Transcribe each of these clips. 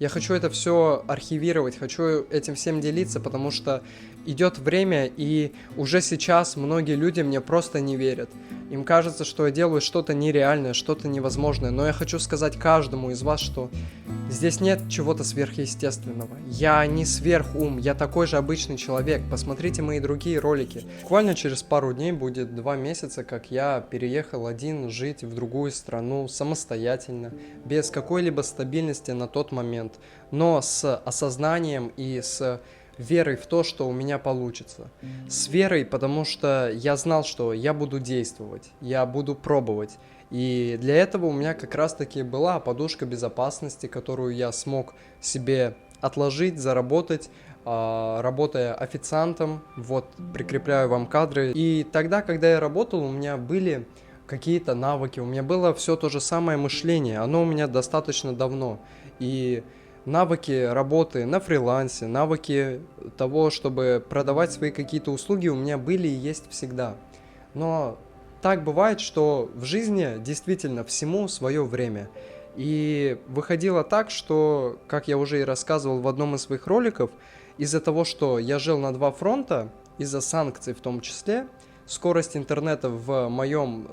Я хочу это все архивировать, хочу этим всем делиться, потому что идет время, и уже сейчас многие люди мне просто не верят. Им кажется, что я делаю что-то нереальное, что-то невозможное, но я хочу сказать каждому из вас, что здесь нет чего-то сверхъестественного. Я не сверхум, я такой же обычный человек. Посмотрите мои другие ролики. Буквально через пару дней будет 2 месяца, как я переехал один жить в другую страну самостоятельно, без какой-либо стабильности на тот момент, но с осознанием и с верой в то, что у меня получится. С верой, потому что я знал, что я буду действовать, я буду пробовать. И для этого у меня как раз-таки была подушка безопасности, которую я смог себе отложить, заработать, работая официантом. Вот, прикрепляю вам кадры. И тогда, когда я работал, у меня были какие-то навыки, у меня было все то же самое мышление, оно у меня достаточно давно. И навыки работы на фрилансе, навыки того, чтобы продавать свои какие-то услуги у меня были и есть всегда. Но так бывает, что в жизни действительно всему свое время. И выходило так, что, как я уже и рассказывал в одном из своих роликов, из-за того, что я жил на 2 фронта, из-за санкций в том числе, скорость интернета в моем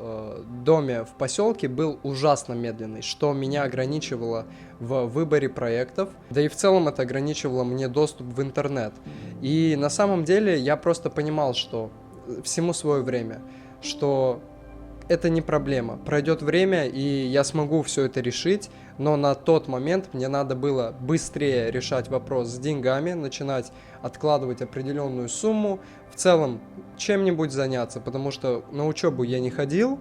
доме в поселке был ужасно медленный, что меня ограничивало в выборе проектов, да и в целом это ограничивало мне доступ в интернет. И на самом деле я просто понимал, что всему свое время, что это не проблема. Пройдет время, и я смогу все это решить, но на тот момент мне надо было быстрее решать вопрос с деньгами, начинать откладывать определенную сумму, в целом чем-нибудь заняться, потому что на учебу я не ходил,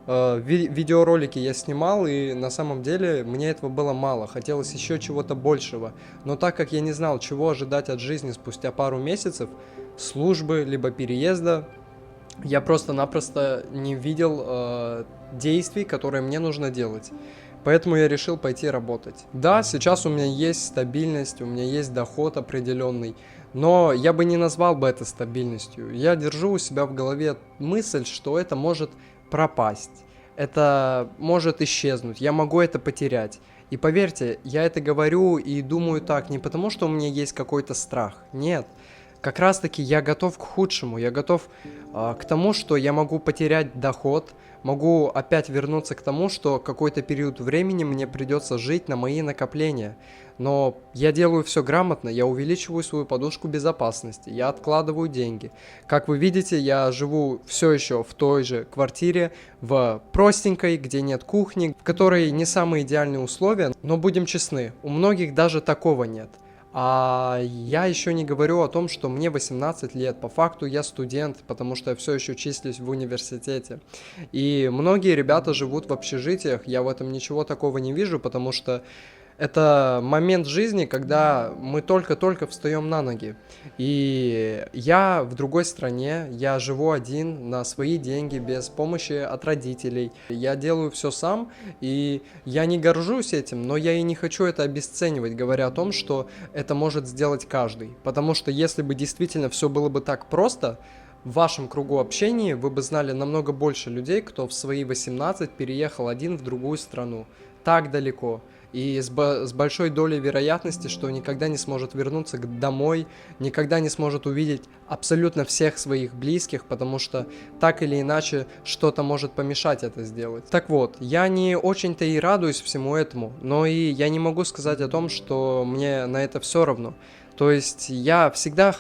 видеоролики я снимал, и на самом деле мне этого было мало, хотелось еще чего-то большего. Но так как я не знал, чего ожидать от жизни спустя пару месяцев, службы, либо переезда, я просто-напросто не видел действий, которые мне нужно делать. Поэтому я решил пойти работать. Да, сейчас у меня есть стабильность, у меня есть доход определенный, но я бы не назвал бы это стабильностью. Я держу у себя в голове мысль, что это может пропасть, это может исчезнуть, я могу это потерять. И поверьте, я это говорю и думаю так не потому, что у меня есть какой-то страх, нет. Как раз таки я готов к худшему, я готов к тому, что я могу потерять доход, могу опять вернуться к тому, что какой-то период времени мне придется жить на мои накопления. Но я делаю все грамотно, я увеличиваю свою подушку безопасности, я откладываю деньги. Как вы видите, я живу все еще в той же квартире, в простенькой, где нет кухни, в которой не самые идеальные условия, но будем честны, у многих даже такого нет. А я еще не говорю о том, что мне 18 лет, по факту я студент, потому что я все еще числюсь в университете. И многие ребята живут в общежитиях, я в этом ничего такого не вижу, потому что это момент жизни, когда мы только-только встаем на ноги. И я в другой стране, я живу один на свои деньги, без помощи от родителей. Я делаю все сам, и я не горжусь этим, но я и не хочу это обесценивать, говоря о том, что это может сделать каждый. Потому что если бы действительно все было бы так просто, в вашем кругу общения вы бы знали намного больше людей, кто в свои 18 переехал один в другую страну, так далеко. И с большой долей вероятности, что никогда не сможет вернуться домой, никогда не сможет увидеть абсолютно всех своих близких, потому что так или иначе что-то может помешать это сделать. Так вот, я не очень-то и радуюсь всему этому, но и я не могу сказать о том, что мне на это все равно. То есть я всегда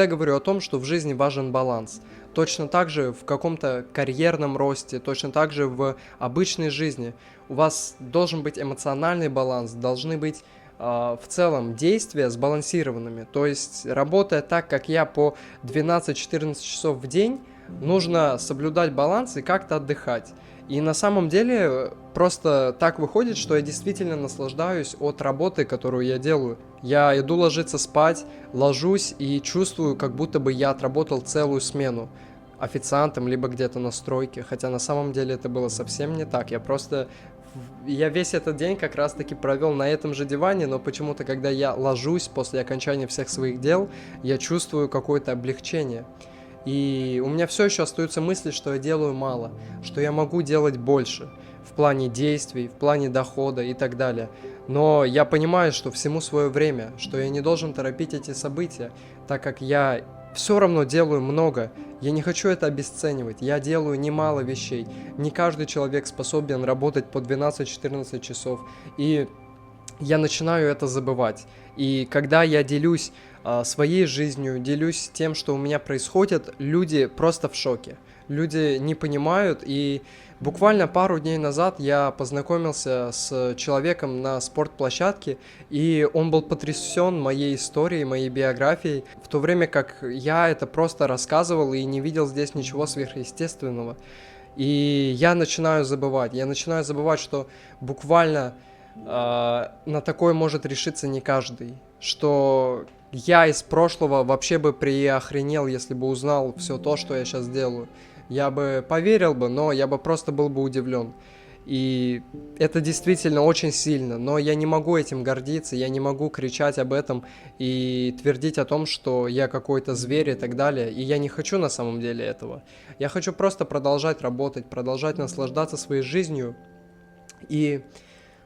говорю о том, что в жизни важен баланс. Точно так же в каком-то карьерном росте, точно так же в обычной жизни. У вас должен быть эмоциональный баланс, должны быть в целом действия сбалансированными. То есть, работая так, как я, по 12-14 часов в день, нужно соблюдать баланс и как-то отдыхать. И на самом деле просто так выходит, что я действительно наслаждаюсь от работы, которую я делаю. Я иду ложиться спать, ложусь и чувствую, как будто бы я отработал целую смену официантом, либо где-то на стройке, хотя на самом деле это было совсем не так. Я весь этот день как раз-таки провел на этом же диване, но почему-то, когда я ложусь после окончания всех своих дел, я чувствую какое-то облегчение. И у меня все еще остаются мысли, что я делаю мало, что я могу делать больше в плане действий, в плане дохода и так далее. Но я понимаю, что всему свое время, что я не должен торопить эти события, так как я все равно делаю много. Я не хочу это обесценивать. Я делаю немало вещей. Не каждый человек способен работать по 12-14 часов. И я начинаю это забывать. И когда я делюсь своей жизнью, делюсь тем, что у меня происходит, люди просто в шоке. Люди не понимают, и буквально пару дней назад я познакомился с человеком на спортплощадке, и он был потрясен моей историей, моей биографией, в то время как я это просто рассказывал и не видел здесь ничего сверхъестественного. И я начинаю забывать, что буквально на такое может решиться не каждый, что я из прошлого вообще бы приохренел, если бы узнал все то, что я сейчас делаю. Я бы поверил бы, но я бы просто был бы удивлен. И это действительно очень сильно, но я не могу этим гордиться, я не могу кричать об этом и твердить о том, что я какой-то зверь и так далее. И я не хочу на самом деле этого. Я хочу просто продолжать работать, продолжать наслаждаться своей жизнью. И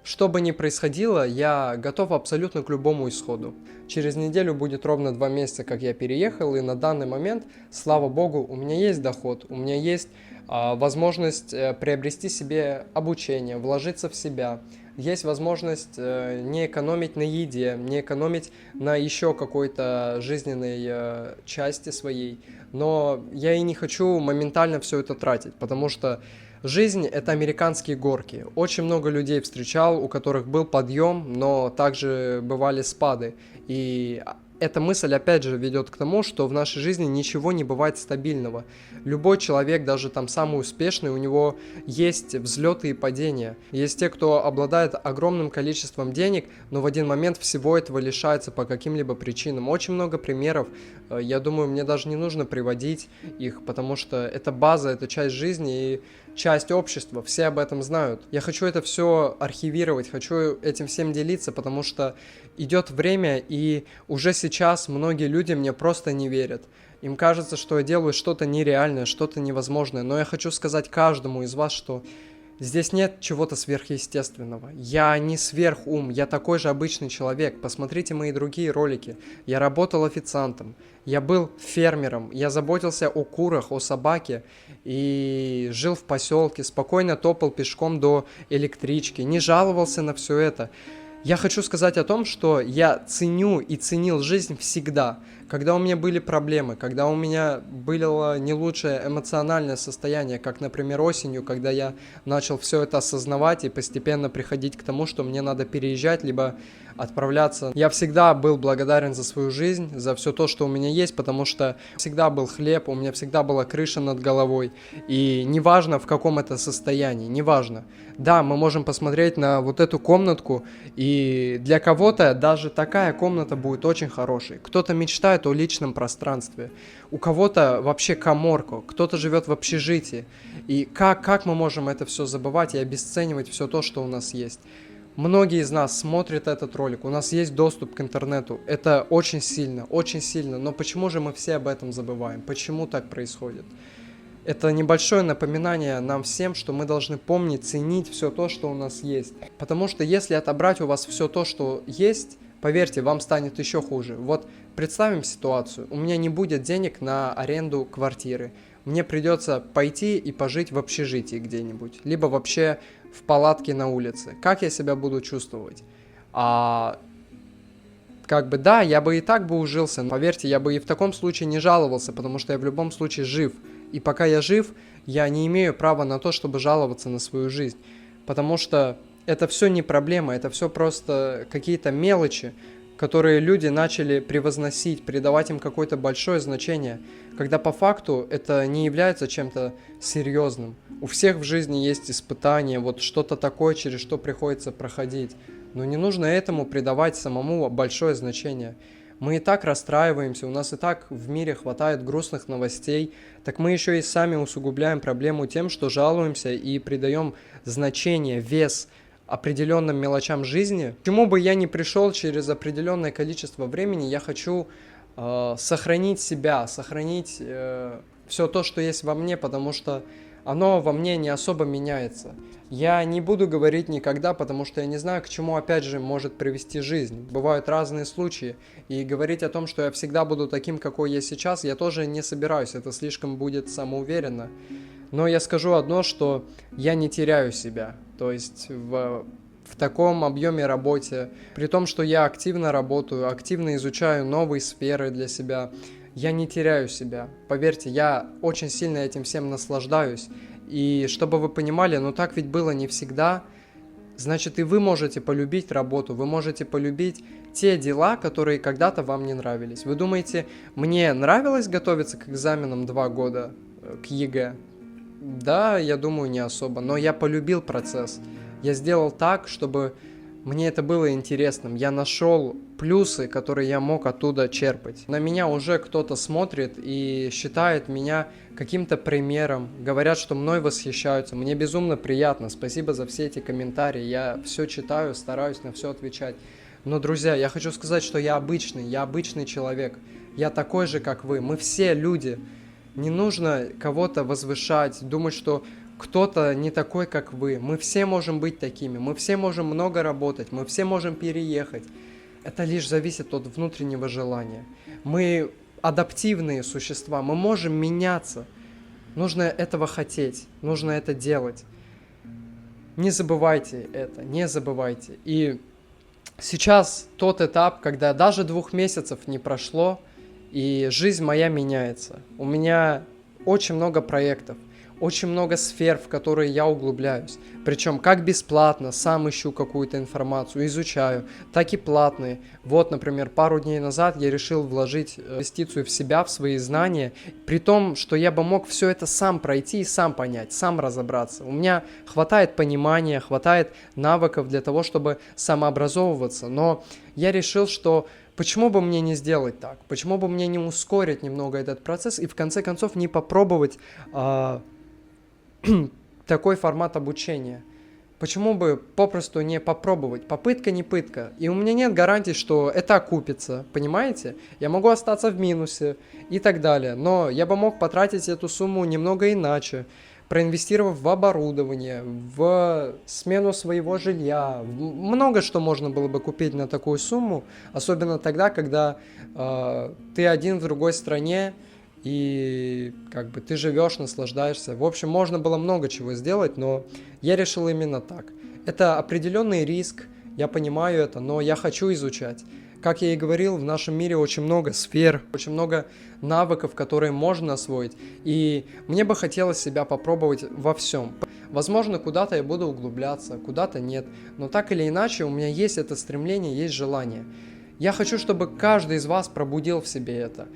что бы ни происходило, я готов абсолютно к любому исходу. Через неделю будет ровно 2 месяца, как я переехал, и на данный момент, слава богу, у меня есть доход, у меня есть возможность приобрести себе обучение, вложиться в себя. Есть возможность не экономить на еде, не экономить на еще какой-то жизненной части своей. Но я и не хочу моментально все это тратить, потому что жизнь — это американские горки. Очень много людей встречал, у которых был подъем, но также бывали спады. И эта мысль опять же ведет к тому, что в нашей жизни ничего не бывает стабильного. Любой человек, даже там самый успешный, у него есть взлеты и падения. Есть те, кто обладает огромным количеством денег, но в один момент всего этого лишается по каким-либо причинам. Очень много примеров, я думаю, мне даже не нужно приводить их, потому что это база, это часть жизни и часть общества, все об этом знают. Я хочу это все архивировать, хочу этим всем делиться, потому что идет время, и уже сейчас многие люди мне просто не верят. Им кажется, что я делаю что-то нереальное, что-то невозможное, но я хочу сказать каждому из вас, что здесь нет чего-то сверхъестественного. Я не сверхум, я такой же обычный человек. Посмотрите мои другие ролики. Я работал официантом, я был фермером, я заботился о курах, о собаке и жил в поселке, спокойно топал пешком до электрички, не жаловался на все это. Я хочу сказать о том, что я ценю и ценил жизнь всегда. Когда у меня были проблемы, когда у меня было не лучшее эмоциональное состояние, как, например, осенью, когда я начал все это осознавать и постепенно приходить к тому, что мне надо переезжать, либо отправляться. Я всегда был благодарен за свою жизнь, за все то, что у меня есть, потому что всегда был хлеб, у меня всегда была крыша над головой. И неважно, в каком это состоянии, неважно. Да, мы можем посмотреть на вот эту комнатку, и для кого-то даже такая комната будет очень хорошей. Кто-то мечтает о личном пространстве, у кого-то вообще каморка, кто-то живет в общежитии. И как мы можем это все забывать и обесценивать все то, что у нас есть? Многие из нас смотрят этот ролик, у нас есть доступ к интернету, это очень сильно, но почему же мы все об этом забываем? Почему так происходит? Это небольшое напоминание нам всем, что мы должны помнить, ценить все то, что у нас есть. Потому что если отобрать у вас все то, что есть, поверьте, вам станет еще хуже. Вот представим ситуацию, у меня не будет денег на аренду квартиры, мне придется пойти и пожить в общежитии где-нибудь, либо вообще в палатке на улице. Как я себя буду чувствовать? Да, я бы и так бы ужился, но поверьте, я бы и в таком случае не жаловался, потому что я в любом случае жив. И пока я жив, я не имею права на то, чтобы жаловаться на свою жизнь. Потому что это все не проблема, это все просто какие-то мелочи, которые люди начали превозносить, придавать им какое-то большое значение, когда по факту это не является чем-то серьезным. У всех в жизни есть испытания, вот что-то такое, через что приходится проходить. Но не нужно этому придавать самому большое значение. Мы и так расстраиваемся, у нас и так в мире хватает грустных новостей, так мы еще и сами усугубляем проблему тем, что жалуемся и придаем значение, вес определенным мелочам жизни. К чему бы я ни пришел через определенное количество времени, я хочу сохранить себя, сохранить все то, что есть во мне, потому что оно во мне не особо меняется. Я не буду говорить никогда, потому что я не знаю, к чему опять же может привести жизнь. Бывают разные случаи, и говорить о том, что я всегда буду таким, какой я сейчас, я тоже не собираюсь, это слишком будет самоуверенно. Но я скажу одно, что я не теряю себя, то есть в таком объеме работе, при том, что я активно работаю, активно изучаю новые сферы для себя, я не теряю себя. Поверьте, я очень сильно этим всем наслаждаюсь. И чтобы вы понимали, но так ведь было не всегда. Значит, и вы можете полюбить работу, вы можете полюбить те дела, которые когда-то вам не нравились. Вы думаете, мне нравилось готовиться к экзаменам 2 года, к ЕГЭ? Да, я думаю, не особо, но я полюбил процесс. Я сделал так, чтобы мне это было интересным. Я нашел плюсы, которые я мог оттуда черпать. На меня уже кто-то смотрит и считает меня каким-то примером. Говорят, что мной восхищаются. Мне безумно приятно. Спасибо за все эти комментарии. Я все читаю, стараюсь на все отвечать. Но, друзья, я хочу сказать, что я обычный человек. Я такой же, как вы. Мы все люди. Не нужно кого-то возвышать, думать, что кто-то не такой, как вы. Мы все можем быть такими, мы все можем много работать, мы все можем переехать. Это лишь зависит от внутреннего желания. Мы адаптивные существа, мы можем меняться. Нужно этого хотеть, нужно это делать. Не забывайте это, не забывайте. И сейчас тот этап, когда даже 2 месяцев не прошло, и жизнь моя меняется. У меня очень много проектов, очень много сфер, в которые я углубляюсь. Причем как бесплатно, сам ищу какую-то информацию, изучаю, так и платные. Вот, например, пару дней назад я решил вложить инвестицию в себя, в свои знания, при том, что я бы мог все это сам пройти и сам понять, сам разобраться. У меня хватает понимания, хватает навыков для того, чтобы самообразовываться, но я решил, что почему бы мне не сделать так? Почему бы мне не ускорить немного этот процесс и в конце концов не попробовать такой формат обучения? Почему бы попросту не попробовать? Попытка не пытка. И у меня нет гарантии, что это окупится, понимаете? Я могу остаться в минусе и так далее. Но я бы мог потратить эту сумму немного иначе, проинвестировав в оборудование, в смену своего жилья. Много что можно было бы купить на такую сумму, особенно тогда, когда ты один в другой стране, и как бы ты живешь, наслаждаешься. В общем, можно было много чего сделать, но я решил именно так. Это определенный риск, я понимаю это, но я хочу изучать. Как я и говорил, в нашем мире очень много сфер, очень много навыков, которые можно освоить. И мне бы хотелось себя попробовать во всем. Возможно, куда-то я буду углубляться, куда-то нет. Но так или иначе, у меня есть это стремление, есть желание. Я хочу, чтобы каждый из вас пробудил в себе это.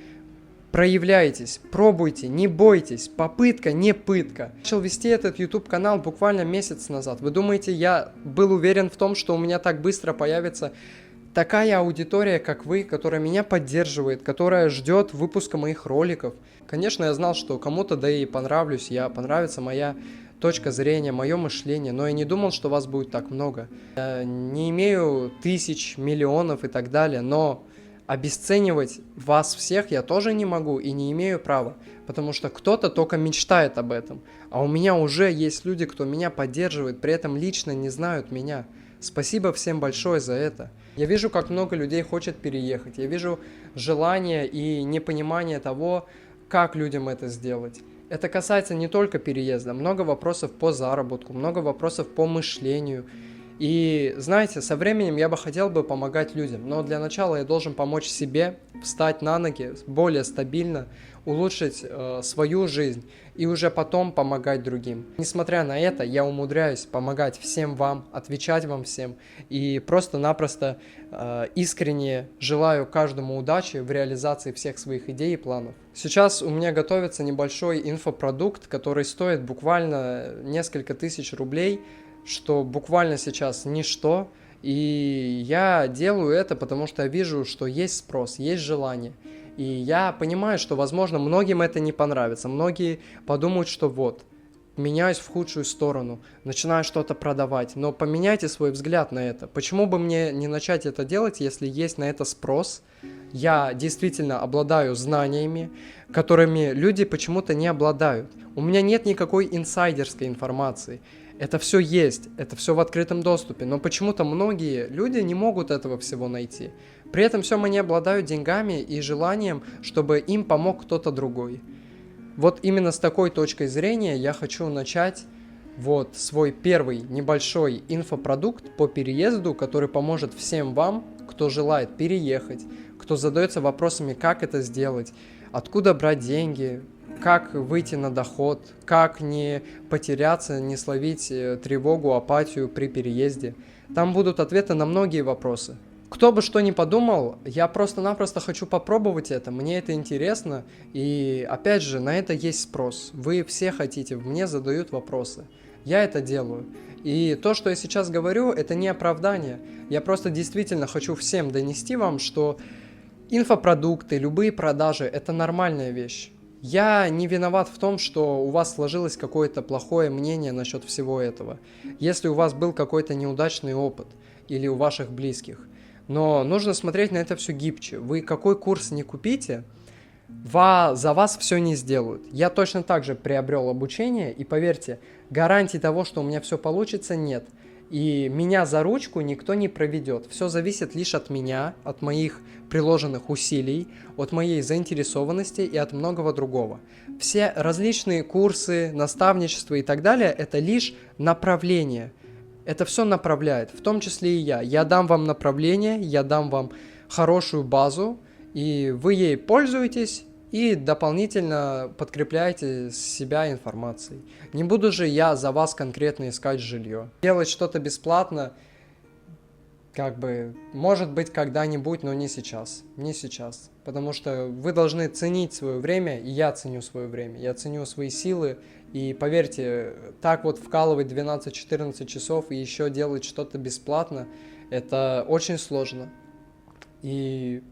Проявляйтесь, пробуйте, не бойтесь, попытка не пытка. Начал вести этот YouTube канал буквально месяц назад. Вы думаете, я был уверен в том, что у меня так быстро появится такая аудитория, как вы, которая меня поддерживает, которая ждет выпуска моих роликов? Конечно, я знал, что кому-то да и понравлюсь, понравится моя точка зрения, мое мышление, но я не думал, что вас будет так много. Я не имею тысяч, миллионов и так далее, но обесценивать вас всех я тоже не могу и не имею права, потому что кто-то только мечтает об этом, а у меня уже есть люди, кто меня поддерживает, при этом лично не знают меня. Спасибо всем большое за это. Я вижу, как много людей хочет переехать, я вижу желание и непонимание того, как людям это сделать. Это касается не только переезда, много вопросов по заработку, много вопросов по мышлению. И знаете, со временем я бы хотел помогать людям, но для начала я должен помочь себе встать на ноги более стабильно, улучшить свою жизнь и уже потом помогать другим. Несмотря на это, я умудряюсь помогать всем вам, отвечать вам всем и просто-напросто искренне желаю каждому удачи в реализации всех своих идей и планов. Сейчас у меня готовится небольшой инфопродукт, который стоит буквально несколько тысяч рублей, что буквально сейчас ничто, и я делаю это, потому что я вижу, что есть спрос, есть желание, и я понимаю, что, возможно, многим это не понравится, многие подумают, что вот, меняюсь в худшую сторону, начинаю что-то продавать, но поменяйте свой взгляд на это. Почему бы мне не начать это делать, если есть на это спрос, Я действительно обладаю знаниями, которыми люди почему-то не обладают. У меня нет никакой инсайдерской информации. Это все есть, это все в открытом доступе, но почему-то многие люди не могут этого всего найти. При этом все они обладают деньгами и желанием, чтобы им помог кто-то другой. Вот именно с такой точкой зрения я хочу начать вот свой первый небольшой инфопродукт по переезду, который поможет всем вам, кто желает переехать, кто задается вопросами, как это сделать, откуда брать деньги, как выйти на доход, как не потеряться, не словить тревогу, апатию при переезде. Там будут ответы на многие вопросы. Кто бы что ни подумал, я просто-напросто хочу попробовать это, мне это интересно, и опять же, на это есть спрос. Вы все хотите, мне задают вопросы. Я это делаю. И то, что я сейчас говорю, это не оправдание. Я просто действительно хочу всем донести вам, что инфопродукты, любые продажи – это нормальная вещь. Я не виноват в том, что у вас сложилось какое-то плохое мнение насчет всего этого. Если у вас был какой-то неудачный опыт или у ваших близких. Но нужно смотреть на это все гибче. Вы какой курс не купите, за вас все не сделают. Я точно так же приобрел обучение, и поверьте, гарантий того, что у меня все получится, нет. И меня за ручку никто не проведет. Все зависит лишь от меня, от моих приложенных усилий, от моей заинтересованности и от многого другого. Все различные курсы, наставничество и так далее – это лишь направление. Это все направляет, в том числе и я. Я дам вам направление, я дам вам хорошую базу, и вы ей пользуетесь и дополнительно подкрепляете себя информацией. Не буду же я за вас конкретно искать жилье. Делать что-то бесплатно, может быть когда-нибудь, но не сейчас. Не сейчас. Потому что вы должны ценить свое время, и я ценю свое время. Я ценю свои силы, и поверьте, так вот вкалывать 12-14 часов и еще делать что-то бесплатно, это очень сложно. И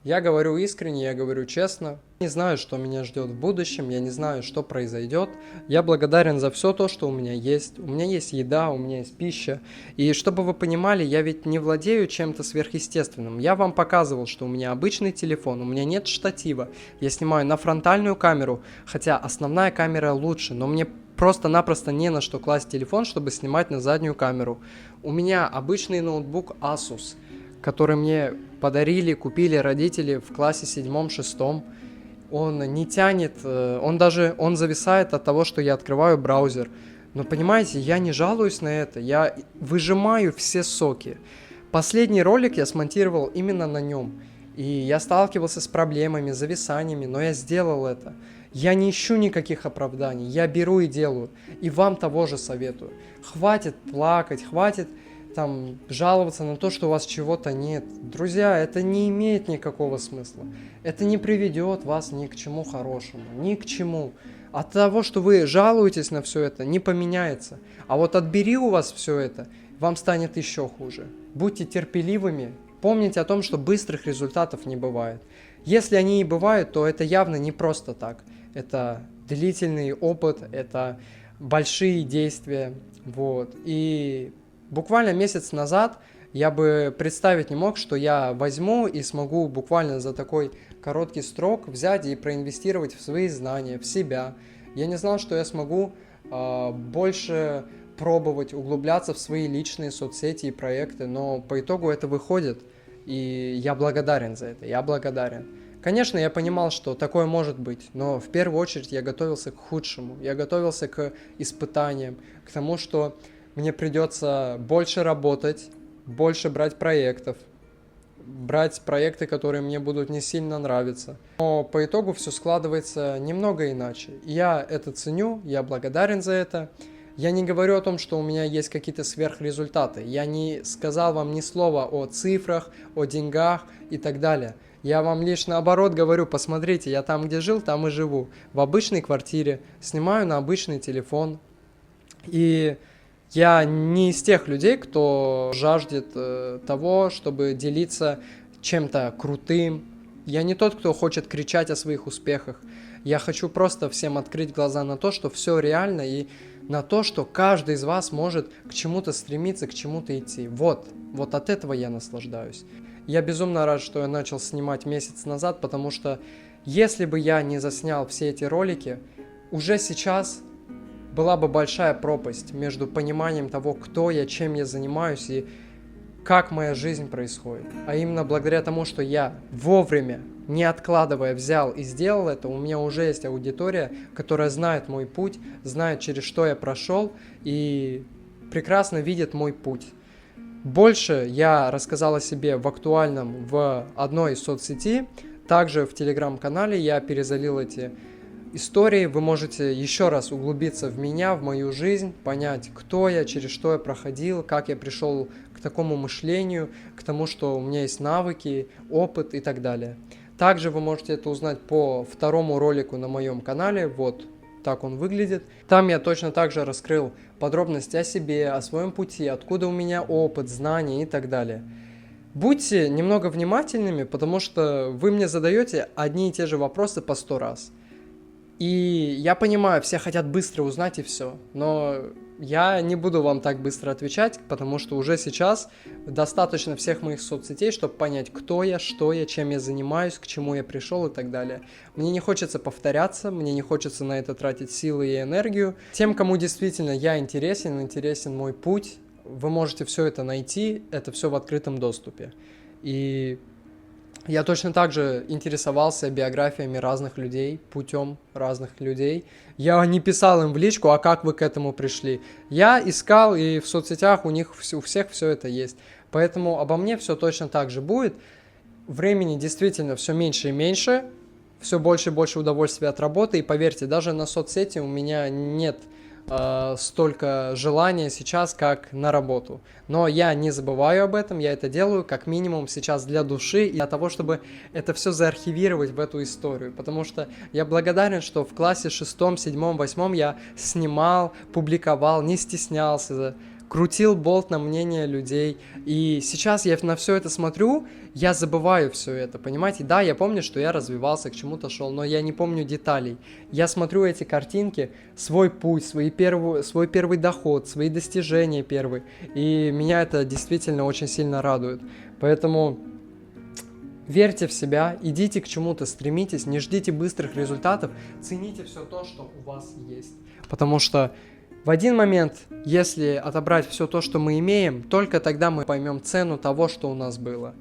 я говорю искренне, я говорю честно. Не знаю, что меня ждет в будущем, я не знаю, что произойдет. Я благодарен за все то, что у меня есть. У меня есть еда, у меня есть пища. И чтобы вы понимали, я ведь не владею чем-то сверхъестественным. Я вам показывал, что у меня обычный телефон, у меня нет штатива. Я снимаю на фронтальную камеру, хотя основная камера лучше, но мне просто-напросто не на что класть телефон, чтобы снимать на заднюю камеру. У меня обычный ноутбук Asus, который мне подарили, купили родители в классе 7-6. Он не тянет, он зависает от того, что я открываю браузер. Но понимаете, я не жалуюсь на это, я выжимаю все соки. Последний ролик я смонтировал именно на нем. И я сталкивался с проблемами, зависаниями, но я сделал это. Я не ищу никаких оправданий, я беру и делаю. И вам того же советую. Хватит плакать, хватит жаловаться на то, что у вас чего-то нет. Друзья, это не имеет никакого смысла. Это не приведет вас ни к чему хорошему, ни к чему. От того, что вы жалуетесь на все это, не поменяется. А вот отбери у вас все это, вам станет еще хуже. Будьте терпеливыми, помните о том, что быстрых результатов не бывает. Если они и бывают, то это явно не просто так. Это длительный опыт, это большие действия. И буквально месяц назад я бы представить не мог, что я возьму и смогу буквально за такой короткий срок взять и проинвестировать в свои знания, в себя. Я не знал, что я смогу больше пробовать, углубляться в свои личные соцсети и проекты, но по итогу это выходит, и я благодарен за это, я благодарен. Конечно, я понимал, что такое может быть, но в первую очередь я готовился к худшему, я готовился к испытаниям, к тому, что мне придется больше работать, больше брать проектов, брать проекты, которые мне будут не сильно нравиться. Но по итогу все складывается немного иначе. Я это ценю, я благодарен за это. Я не говорю о том, что у меня есть какие-то сверхрезультаты. Я не сказал вам ни слова о цифрах, о деньгах и так далее. Я вам лишь наоборот говорю, посмотрите, я там, где жил, там и живу. В обычной квартире, снимаю на обычный телефон. И я не из тех людей, кто жаждет того, чтобы делиться чем-то крутым. Я не тот, кто хочет кричать о своих успехах. Я хочу просто всем открыть глаза на то, что все реально, и на то, что каждый из вас может к чему-то стремиться, к чему-то идти. Вот от этого я наслаждаюсь. Я безумно рад, что я начал снимать месяц назад, потому что если бы я не заснял все эти ролики, уже сейчас была бы большая пропасть между пониманием того, кто я, чем я занимаюсь и как моя жизнь происходит. А именно благодаря тому, что я вовремя, не откладывая, взял и сделал это, у меня уже есть аудитория, которая знает мой путь, знает, через что я прошел и прекрасно видит мой путь. Больше я рассказал о себе в актуальном в одной из соцсетей, также в телеграм-канале я перезалил эти истории, вы можете еще раз углубиться в меня, в мою жизнь, понять, кто я, через что я проходил, как я пришел к такому мышлению, к тому, что у меня есть навыки, опыт и так далее. Также вы можете это узнать по второму ролику на моем канале, вот так он выглядит. Там я точно так же раскрыл подробности о себе, о своем пути, откуда у меня опыт, знания и так далее. Будьте немного внимательными, потому что вы мне задаете одни и те же вопросы по 100 раз. И я понимаю, все хотят быстро узнать и все, но я не буду вам так быстро отвечать, потому что уже сейчас достаточно всех моих соцсетей, чтобы понять, кто я, что я, чем я занимаюсь, к чему я пришел и так далее. Мне не хочется повторяться, мне не хочется на это тратить силы и энергию. Тем, кому действительно я интересен мой путь, вы можете все это найти, это все в открытом доступе. И я точно так же интересовался биографиями разных людей, путем разных людей. Я не писал им в личку, а как вы к этому пришли. Я искал, и в соцсетях у всех все это есть. Поэтому обо мне все точно так же будет. Времени действительно все меньше и меньше, все больше и больше удовольствия от работы. И поверьте, даже на соцсети у меня нет столько желания сейчас, как на работу. Но я не забываю об этом, я это делаю как минимум сейчас для души и для того, чтобы это все заархивировать в эту историю. Потому что я благодарен, что в классе 6, 7, 8 я снимал, публиковал, не стеснялся, крутил болт на мнение людей. И сейчас я на все это смотрю, я забываю все это, понимаете? Да, я помню, что я развивался, к чему-то шел, но я не помню деталей. Я смотрю эти картинки, свой путь, свой первый доход, свои достижения первые. И меня это действительно очень сильно радует. Поэтому верьте в себя, идите к чему-то, стремитесь, не ждите быстрых результатов, цените все то, что у вас есть. Потому что в один момент, если отобрать все то, что мы имеем, только тогда мы поймем цену того, что у нас было.